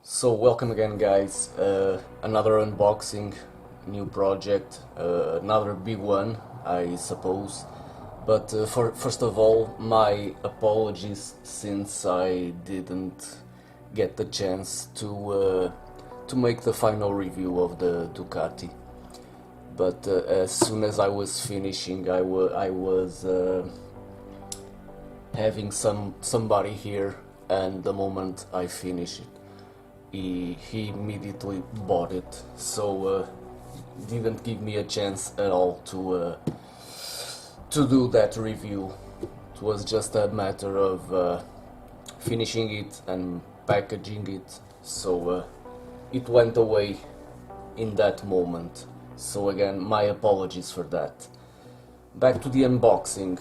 So welcome again guys, another unboxing, new project, another big one I suppose, but first of all my apologies since I didn't get the chance to make the final review of the Ducati, but as soon as I was finishing I was having somebody here, and the moment I finished it he immediately bought it, so didn't give me a chance at all to do that review. It was just a matter of finishing it and packaging it, so it went away in that moment. So again, my apologies for that. Back to the unboxing.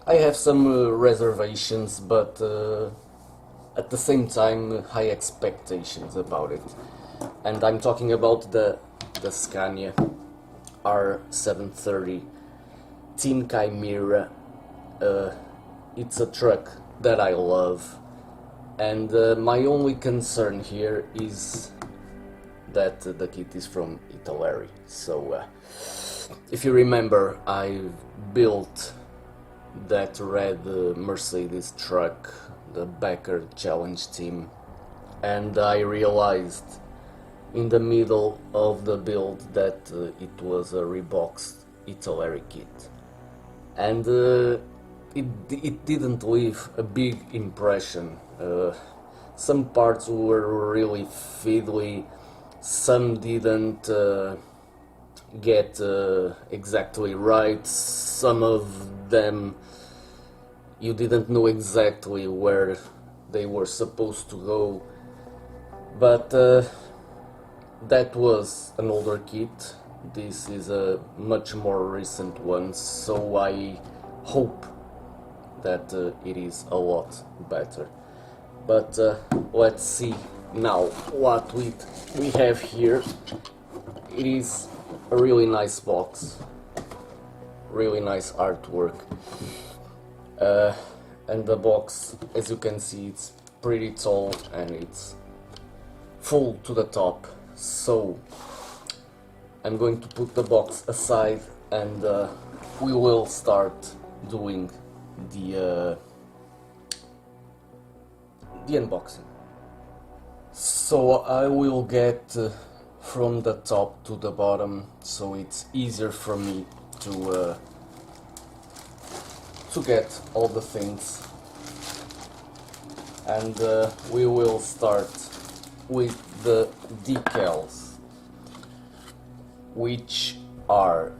I have some reservations, but at the same time high expectations about it, and I'm talking about the Scania R730 Team Chimera. It's a truck that I love, and my only concern here is that the kit is from Italeri. So if you remember, I built that red Mercedes truck, the Backer Challenge team, and I realized in the middle of the build that it was a reboxed Italeri kit, and it didn't leave a big impression. Some parts were really fiddly, some didn't get exactly right, some of them you didn't know exactly where they were supposed to go, but that was an older kit. This is a much more recent one, so I hope that it is a lot better. But let's see now what we have here. It is a really nice box, really nice artwork. And the box, as you can see, it's pretty tall and it's full to the top. So I'm going to put the box aside, and we will start doing the unboxing. So I will get from the top to the bottom, so it's easier for me to get all the things, and we will start with the decals, which are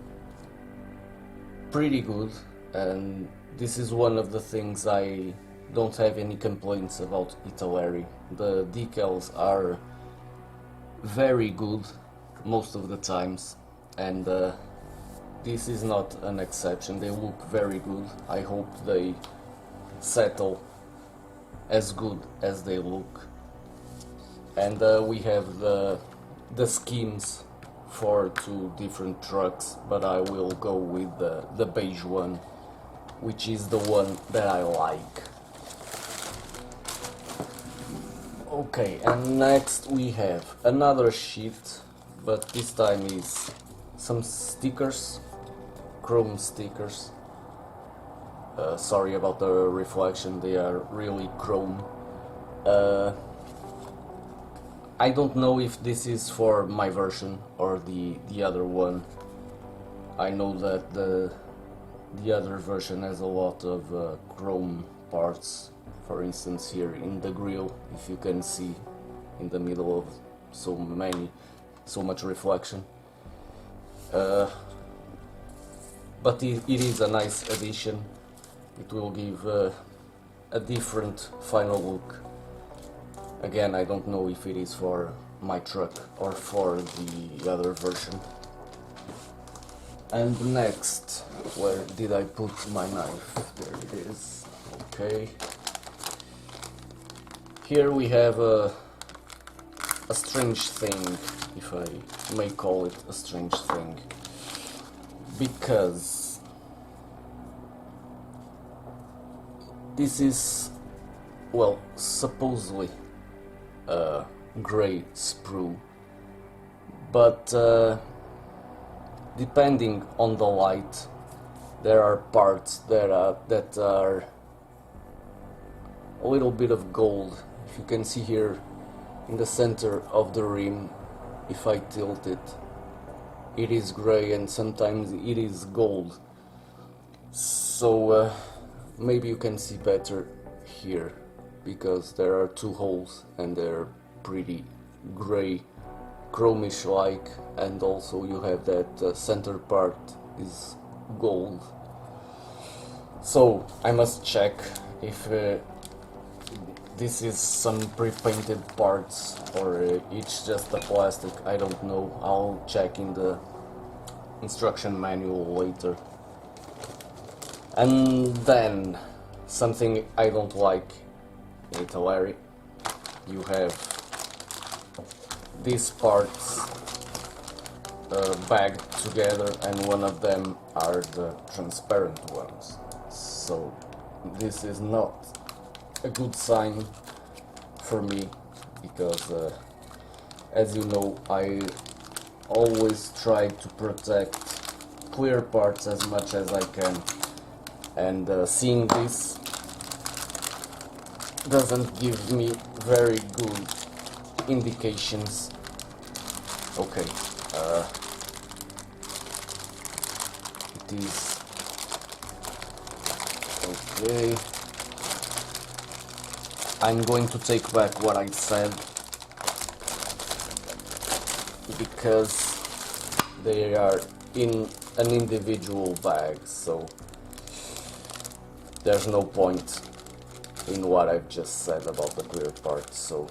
pretty good, and this is one of the things I don't have any complaints about Italeri. The decals are very good most of the times, and this is not an exception. They look very good. I hope they settle as good as they look. And we have the schemes for two different trucks, but I will go with the beige one, which is the one that I like. Okay, and next we have another sheet, but this time is some stickers, chrome stickers. Sorry about the reflection, they are really chrome. I don't know if this is for my version or the other one. I know that the other version has a lot of chrome parts. For instance, here in the grille, if you can see in the middle of so much reflection. But it is a nice addition. It will give a different final look. Again, I don't know if it is for my truck or for the other version. And next, where did I put my knife? There it is. Okay. Here we have a strange thing, if I may call it a strange thing, because this is, well, supposedly gray sprue, but depending on the light, there are parts that are a little bit of gold. If you can see here in the center of the rim, if I tilt it, it is gray and sometimes it is gold. So maybe you can see better here, because there are two holes and they're pretty gray, chromish like, and also you have that center part is gold. So I must check if this is some pre-painted parts or it's just a plastic. I don't know. I'll check in the instruction manual later. And then something I don't like in Italeri, you have these parts bagged together, and one of them are the transparent ones. So this is not a good sign for me, because as you know, I always try to protect clear parts as much as I can, and seeing this doesn't give me very good indications. Okay, it is okay. I'm going to take back what I said, because they are in an individual bag, so there's no point in what I've just said about the clear parts. So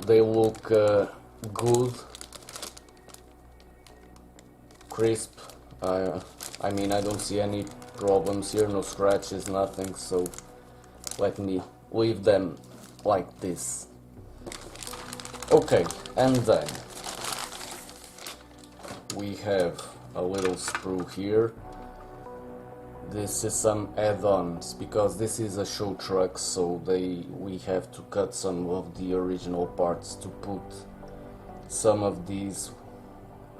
they look good, crisp. I mean, I don't see any problems here, no scratches, nothing, so let me leave them like this. Okay, and then we have a little sprue here. This is some add-ons, because this is a show truck, so we have to cut some of the original parts to put some of these.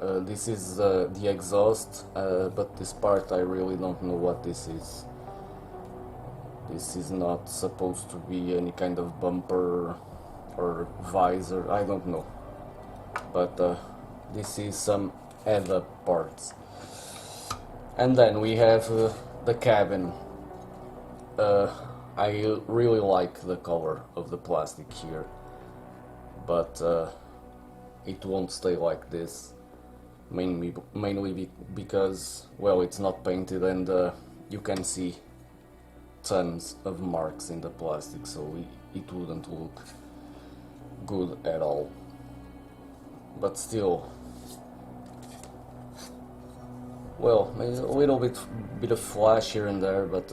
This is the exhaust, but this part I really don't know what this is. This is not supposed to be any kind of bumper or visor, I don't know. But this is some other parts. And then we have the cabin. I really like the color of the plastic here, but it won't stay like this, mainly because, well, it's not painted, and you can see tons of marks in the plastic, so it wouldn't look good at all. But still, well, a little bit of flash here and there, but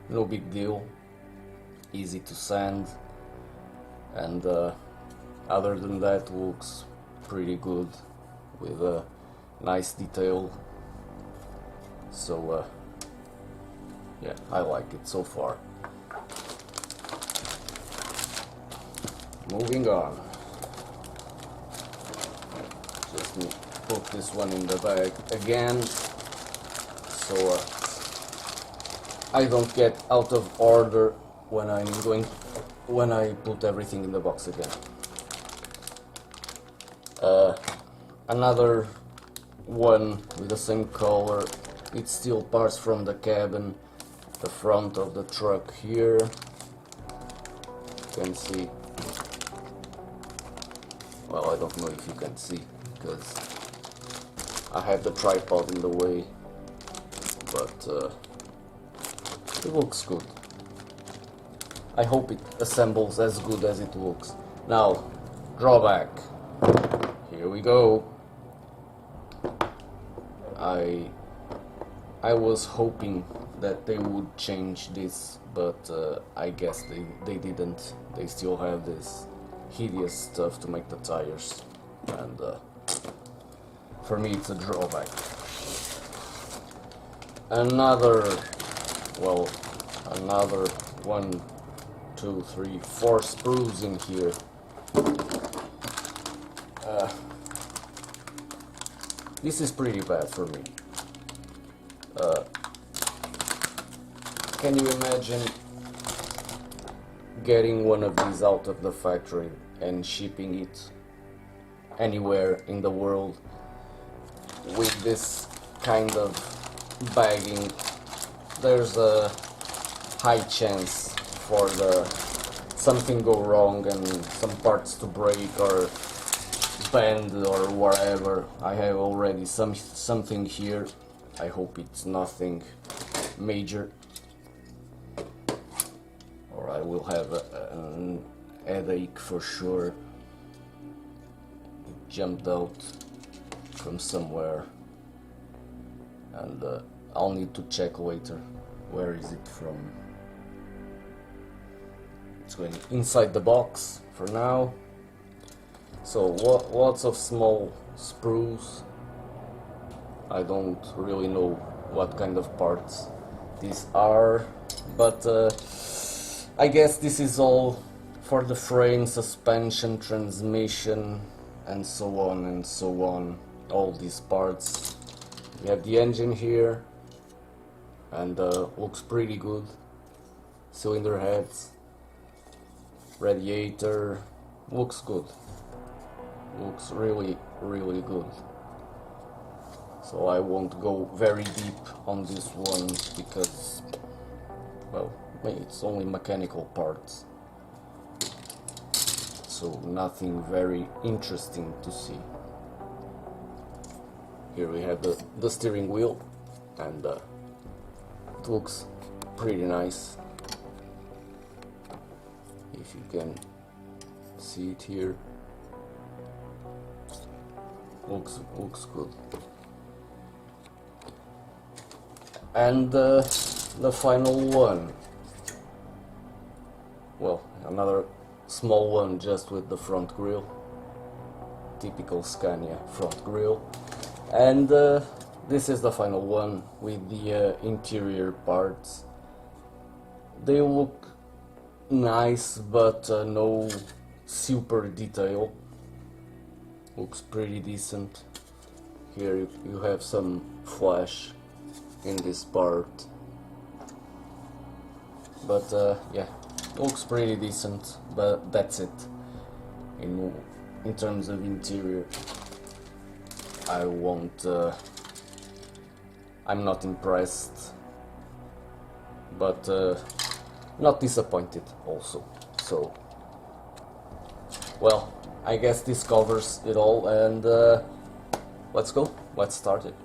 no big deal. Easy to sand, and other than that, looks pretty good with a nice detail. So yeah, I like it so far. Moving on. Just put this one in the bag again, so I don't get out of order when I put everything in the box again. Another one with the same color. It's still parts from the cabin, the front of the truck here. You can see. Well, I don't know if you can see, because I have the tripod in the way, but it looks good. I hope it assembles as good as it looks. Now, drawback. Here we go. I was hoping that they would change this, but I guess they didn't. They still have this hideous stuff to make the tires, and for me it's a drawback. Another one 2, 3, 4 sprues in here. This is pretty bad for me. Can you imagine getting one of these out of the factory and shipping it anywhere in the world with this kind of bagging? There's a high chance for something go wrong and some parts to break or bend or whatever. I have already something here. I hope it's nothing major, or I will have a headache for sure. It jumped out from somewhere, and I'll need to check later. Where is it from? It's going inside the box for now. So lots of small sprues. I don't really know what kind of parts these are, but I guess this is all for the frame, suspension, transmission, and so on and so on. All these parts. We have the engine here, and looks pretty good. Cylinder heads, radiator, looks good. Looks really, really good. So I won't go very deep on this one because, well, it's only mechanical parts. So nothing very interesting to see. Here we have the steering wheel, and it looks pretty nice. If you can see it here, looks good. And the final one, well, another small one just with the front grille, typical Scania front grille. And this is the final one with the interior parts. They look nice, but no super detail. Looks pretty decent. Here you have some flash in this part, but yeah, looks pretty decent, but that's it. In terms of interior, I won't I'm not impressed, but not disappointed also. So, well, I guess this covers it all, and let's start it.